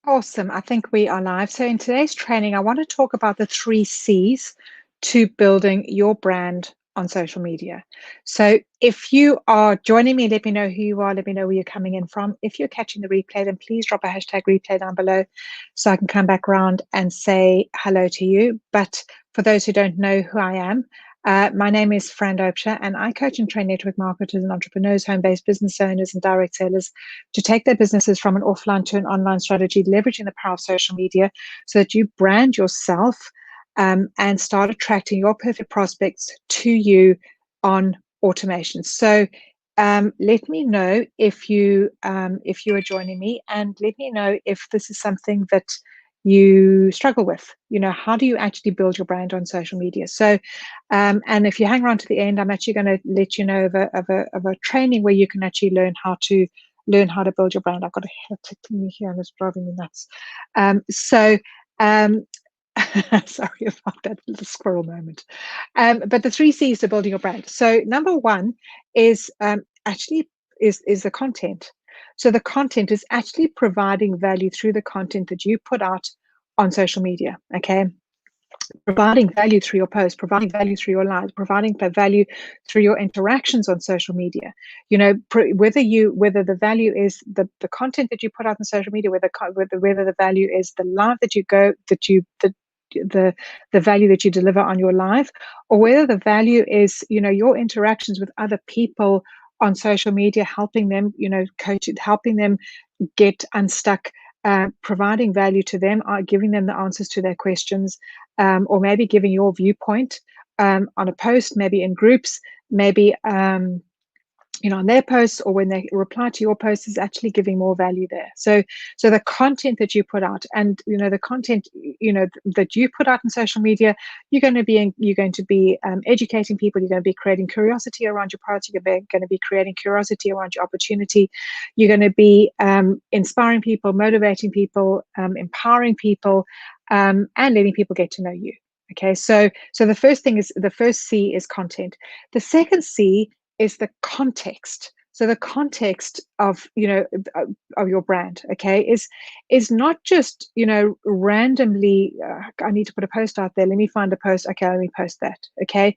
Awesome. I think we are live. So in today's training, I want to talk about the 3 C's to building your brand on social media. So if you are joining me, let me know who you are. Let me know where you're coming in from. If you're catching the replay, then please drop a hashtag replay down below so I can come back around and say hello to you. But for those who don't know who I am, my name is Fran Opsher, and I coach and train network marketers and entrepreneurs, home-based business owners, and direct sellers to take their businesses from an offline to an online strategy, leveraging the power of social media so that you brand yourself and start attracting your perfect prospects to you on automation. So let me know if you are joining me, and let me know if this is something that you struggle with. How do you actually build your brand on social media? So and if you hang around to the end, I'm actually going to let you know of a training where you can actually learn how to build your brand. I've got a hair tickling me here and it's driving me nuts. Sorry about that little squirrel moment. But the 3 C's to building your brand. So number one is actually is the content. So the content is actually providing value through the content that you put out on social media. Okay. Providing value through your posts, providing value through your lives, providing value through your interactions on social media. Whether the value is the content that you put out on social media, whether the value is the live that you go that you the value that you deliver on your live, or whether the value is your interactions with other people on social media, helping them helping them get unstuck, providing value to them, giving them the answers to their questions, or maybe giving your viewpoint on a post, maybe in groups, maybe on their posts, or when they reply to your post, is actually giving more value there. So the content that you put out, and the content that you put out in social media, you're going to be educating people. You're going to be creating curiosity around your product. You're going to be creating curiosity around your opportunity. You're going to be inspiring people, motivating people, empowering people, and letting people get to know you. Okay, so the first C is content. The second C is the context. So the context of of your brand, okay, is not just randomly. I need to put a post out there. Let me find a post. Okay, let me post that. Okay,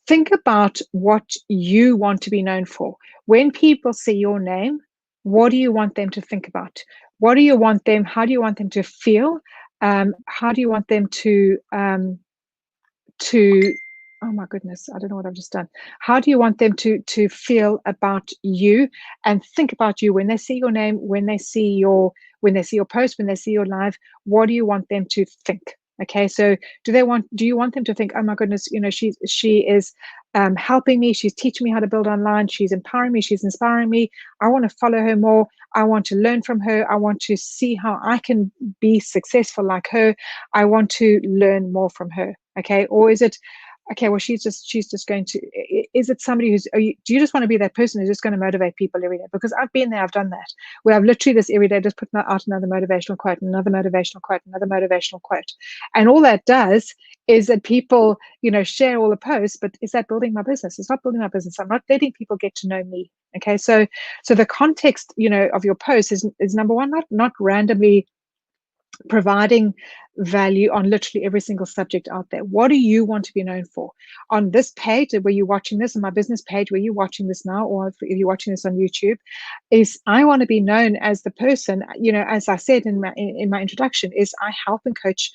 think about what you want to be known for. When people see your name, what do you want them to think about? What do you want them? How do you want them to feel? How do you want them to oh my goodness, I don't know what I've just done. How do you want them to feel about you and think about you when they see your name, when they see your post, when they see your live? What do you want them to think? Okay, so do you want them to think, oh my goodness, she is helping me, she's teaching me how to build online, she's empowering me, she's inspiring me, I want to follow her more, I want to learn from her, I want to see how I can be successful like her, I want to learn more from her. Okay, or is it, okay, well, she's just going to, is it somebody do you just want to be that person who's just going to motivate people every day? Because I've been there, I've done that, where I've literally this every day just put out another motivational quote, another motivational quote, another motivational quote. And all that does is that people, share all the posts, but is that building my business? It's not building my business. I'm not letting people get to know me. Okay, so the context, of your post is number one, not randomly providing value on literally every single subject out there. What do you want to be known for? On this page where you're watching this, on my business page where you're watching this now, or if you're watching this on YouTube, is I want to be known as the person, as I said in my introduction, is I help and coach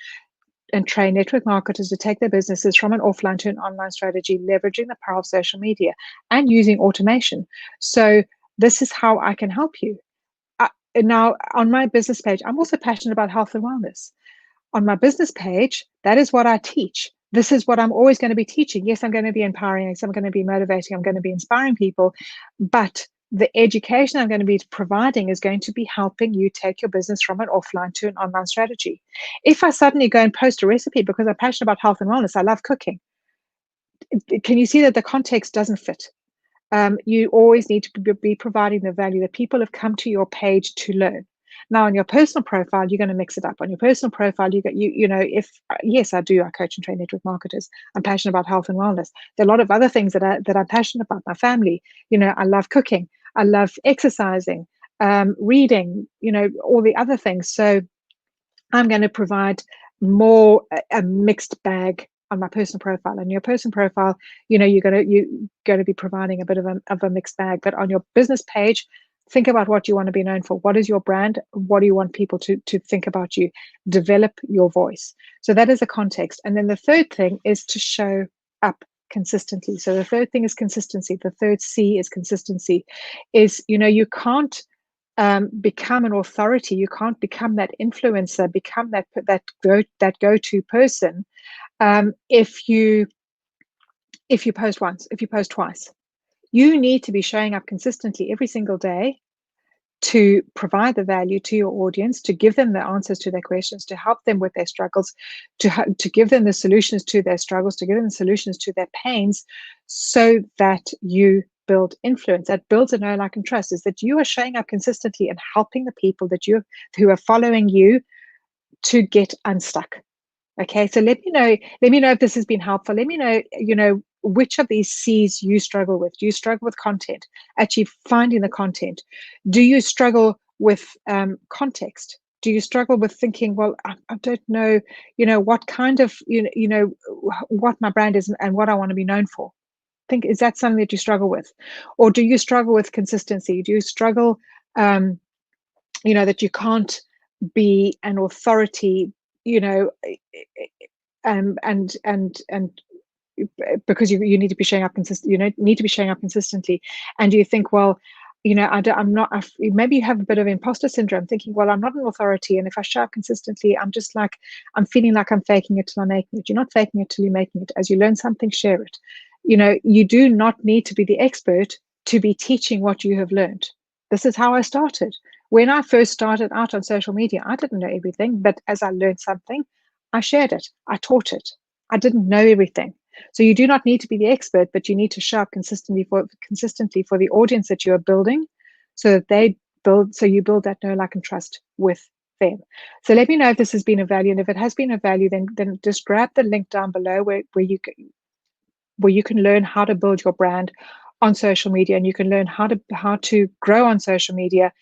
and train network marketers to take their businesses from an offline to an online strategy, leveraging the power of social media and using automation. So this is how I can help you. Now, on my business page, I'm also passionate about health and wellness. On my business page, that is what I teach. This is what I'm always going to be teaching. Yes, I'm going to be empowering, I'm going to be motivating, I'm going to be inspiring people, but the education I'm going to be providing is going to be helping you take your business from an offline to an online strategy. If I suddenly go and post a recipe because I'm passionate about health and wellness, I love cooking, can you see that the context doesn't fit? You always need to be providing the value that people have come to your page to learn. Now, on your personal profile, you're going to mix it up. On your personal profile, if yes, I coach and train network marketers. I'm passionate about health and wellness. There are a lot of other things that I'm passionate about. My family, I love cooking. I love exercising. reading, all the other things. So I'm going to provide more a mixed bag on my personal profile. And your personal profile, you're going to be providing a bit of a mixed bag. But on your business page, think about what you want to be known for. What is your brand? What do you want people to think about you? Develop your voice. So that is a context. And then the third thing is to show up consistently. So the third thing is consistency. The third C is consistency. You can't become an authority. You can't become that influencer, become that go-to person if you post once, if you post twice. You need to be showing up consistently every single day to provide the value to your audience, to give them the answers to their questions, to help them with their struggles, to give them the solutions to their struggles, to give them the solutions to their pains, so that you build influence. That builds a know, like, and trust, is that you are showing up consistently and helping the people who are following you to get unstuck. Okay, so let me know if this has been helpful. Let me know, which of these C's you struggle with. Do you struggle with content, actually finding the content? Do you struggle with context? Do you struggle with thinking, well, I don't know, what kind of, what my brand is and what I want to be known for? Is that something that you struggle with? Or do you struggle with consistency? Do you struggle, that you can't be an authority, and because you need to be showing up consistently, and you think, well, I'm not. Maybe you have a bit of imposter syndrome, thinking, well, I'm not an authority, and if I show up consistently, I'm feeling like I'm faking it till I'm making it. You're not faking it till you're making it. As you learn something, share it. You do not need to be the expert to be teaching what you have learned. This is how I started. When I first started out on social media, I didn't know everything, but as I learned something, I shared it. I taught it. I didn't know everything. So you do not need to be the expert, but you need to show up consistently for the audience that you are building, so that you build that know, like, and trust with them. So let me know if this has been of value, and if it has been of value, then just grab the link down below where you can learn how to build your brand on social media, and you can learn how to grow on social media,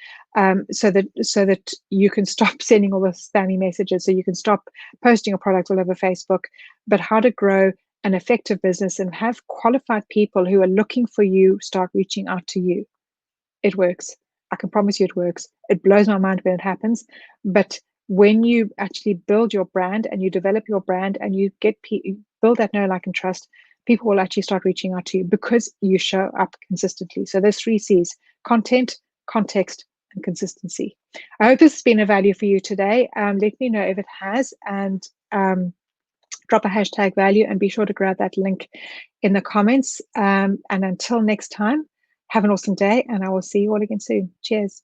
so that you can stop sending all the spammy messages, so you can stop posting your products all over Facebook, but how to grow an effective business and have qualified people who are looking for you start reaching out to you. It works. I can promise you it works. It blows my mind when it happens, but when you actually build your brand and you develop your brand and you build that know, like, and trust, people will actually start reaching out to you because you show up consistently. So there's 3 C's: content, context, and consistency. I hope this has been of value for you today. Let me know if it has, and drop a hashtag value, and be sure to grab that link in the comments. And until next time, have an awesome day, and I will see you all again soon. Cheers. Bye.